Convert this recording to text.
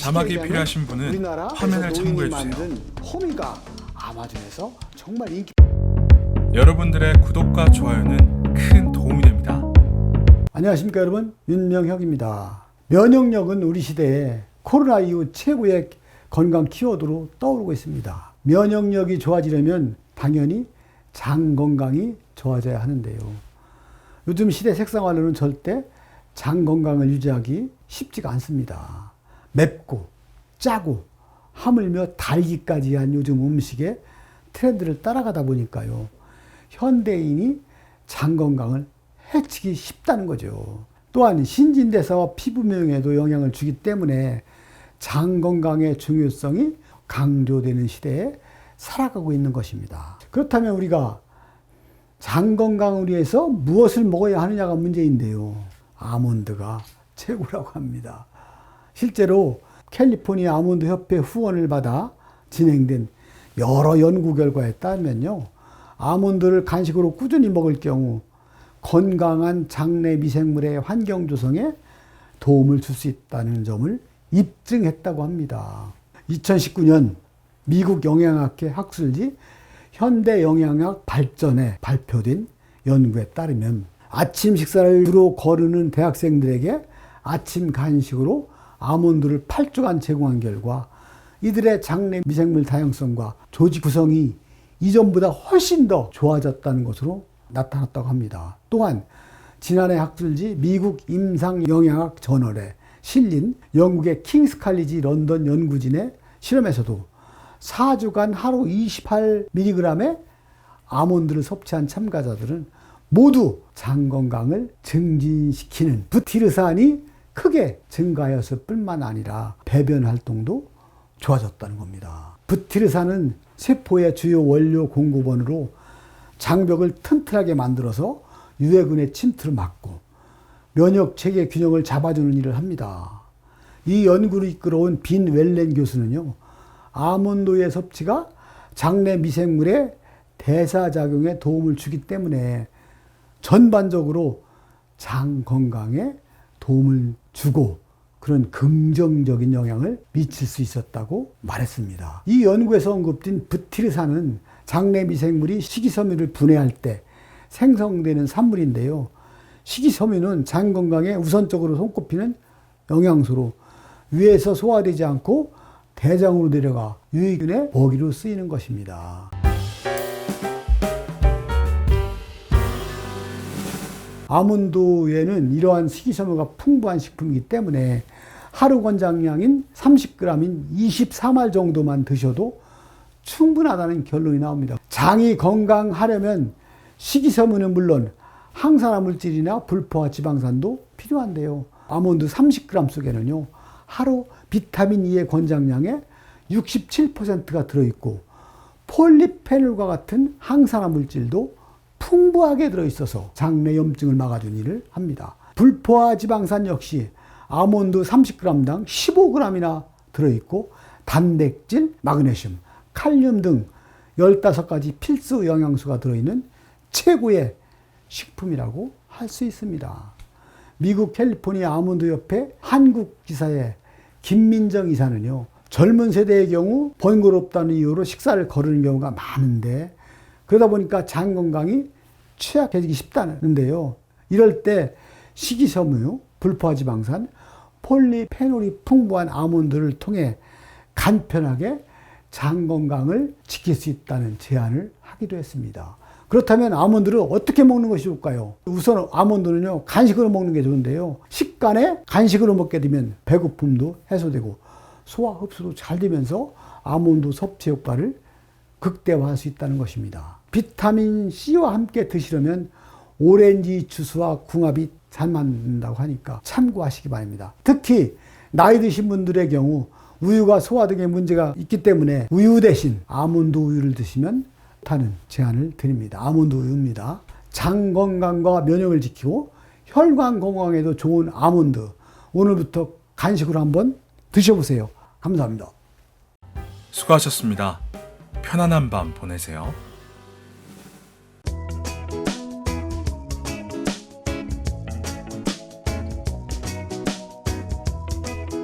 자막이 필요하신 분은 화면을 참고해주세요. 호미가 아마존에서 정말 인기. 여러분들의 구독과 좋아요는 큰 도움이 됩니다. 안녕하십니까 여러분, 윤명혁입니다. 면역력은 우리 시대에 코로나 이후 최고의 건강 키워드로 떠오르고 있습니다. 면역력이 좋아지려면 당연히 장 건강이 좋아져야 하는데요. 요즘 시대 색상화로는 절대 장 건강을 유지하기 쉽지가 않습니다. 맵고 짜고 하물며 달기까지 한 요즘 음식의 트렌드를 따라가다 보니까요, 현대인이 장 건강을 해치기 쉽다는 거죠. 또한 신진대사와 피부 미용에도 영향을 주기 때문에 장 건강의 중요성이 강조되는 시대에 살아가고 있는 것입니다. 그렇다면 우리가 장 건강을 위해서 무엇을 먹어야 하느냐가 문제인데요. 아몬드가 최고라고 합니다. 실제로 캘리포니아 아몬드 협회 후원을 받아 진행된 여러 연구 결과에 따르면요, 아몬드를 간식으로 꾸준히 먹을 경우 건강한 장내 미생물의 환경 조성에 도움을 줄 수 있다는 점을 입증했다고 합니다. 2019년 미국 영양학회 학술지 현대영양학 발전에 발표된 연구에 따르면 아침 식사를 주로 거르는 대학생들에게 아침 간식으로 아몬드를 8주간 제공한 결과 이들의 장내 미생물 다양성과 조직 구성이 이전보다 훨씬 더 좋아졌다는 것으로 나타났다고 합니다. 또한 지난해 학술지 미국 임상영양학 저널에 실린 영국의 킹스 칼리지 런던 연구진의 실험에서도 4주간 하루 28mg의 아몬드를 섭취한 참가자들은 모두 장 건강을 증진시키는 부티르산이 크게 증가하였을 뿐만 아니라 배변 활동도 좋아졌다는 겁니다. 부티르산은 세포의 주요 원료 공급원으로 장벽을 튼튼하게 만들어서 유해균의 침투를 막고 면역 체계 균형을 잡아주는 일을 합니다. 이 연구를 이끌어온 빈 웰렌 교수는요, 아몬드의 섭취가 장내 미생물의 대사작용에 도움을 주기 때문에 전반적으로 장 건강에 도움을 주고 그런 긍정적인 영향을 미칠 수 있었다고 말했습니다. 이 연구에서 언급된 부티르산은 장내 미생물이 식이섬유를 분해할 때 생성되는 산물인데요. 식이섬유는 장 건강에 우선적으로 손꼽히는 영양소로 위에서 소화되지 않고 대장으로 내려가 유해균의 먹이로 쓰이는 것입니다. 아몬드에는 이러한 식이섬유가 풍부한 식품이기 때문에 하루 권장량인 30g인 24말 정도만 드셔도 충분하다는 결론이 나옵니다. 장이 건강하려면 식이섬유는 물론 항산화 물질이나 불포화 지방산도 필요한데요. 아몬드 30g 속에는요, 하루 비타민 E의 권장량의 67%가 들어있고 폴리페놀과 같은 항산화 물질도 풍부하게 들어있어서 장내 염증을 막아주는 일을 합니다. 불포화 지방산 역시 아몬드 30g당 15g이나 들어있고 단백질, 마그네슘, 칼륨 등 15가지 필수 영양소가 들어있는 최고의 식품이라고 할 수 있습니다. 미국 캘리포니아 아몬드 협회 한국 지사의 김민정 이사는요, 젊은 세대의 경우 번거롭다는 이유로 식사를 거르는 경우가 많은데 그러다 보니까 장 건강이 취약해지기 쉽다는데요. 이럴 때 식이섬유, 불포화 지방산, 폴리페놀이 풍부한 아몬드를 통해 간편하게 장 건강을 지킬 수 있다는 제안을 하기도 했습니다. 그렇다면 아몬드를 어떻게 먹는 것이 좋을까요? 우선 아몬드는요, 간식으로 먹는 게 좋은데요. 식간에 간식으로 먹게 되면 배고픔도 해소되고 소화 흡수도 잘 되면서 아몬드 섭취 효과를 극대화할 수 있다는 것입니다. 비타민 C와 함께 드시려면 오렌지 주스와 궁합이 잘 맞는다고 하니까 참고하시기 바랍니다. 특히 나이 드신 분들의 경우 우유가 소화 등의 문제가 있기 때문에 우유 대신 아몬드 우유를 드시면 좋다는 제안을 드립니다. 아몬드 우유입니다. 장 건강과 면역을 지키고 혈관 건강에도 좋은 아몬드, 오늘부터 간식으로 한번 드셔보세요. 감사합니다. 수고하셨습니다. 편안한 밤 보내세요.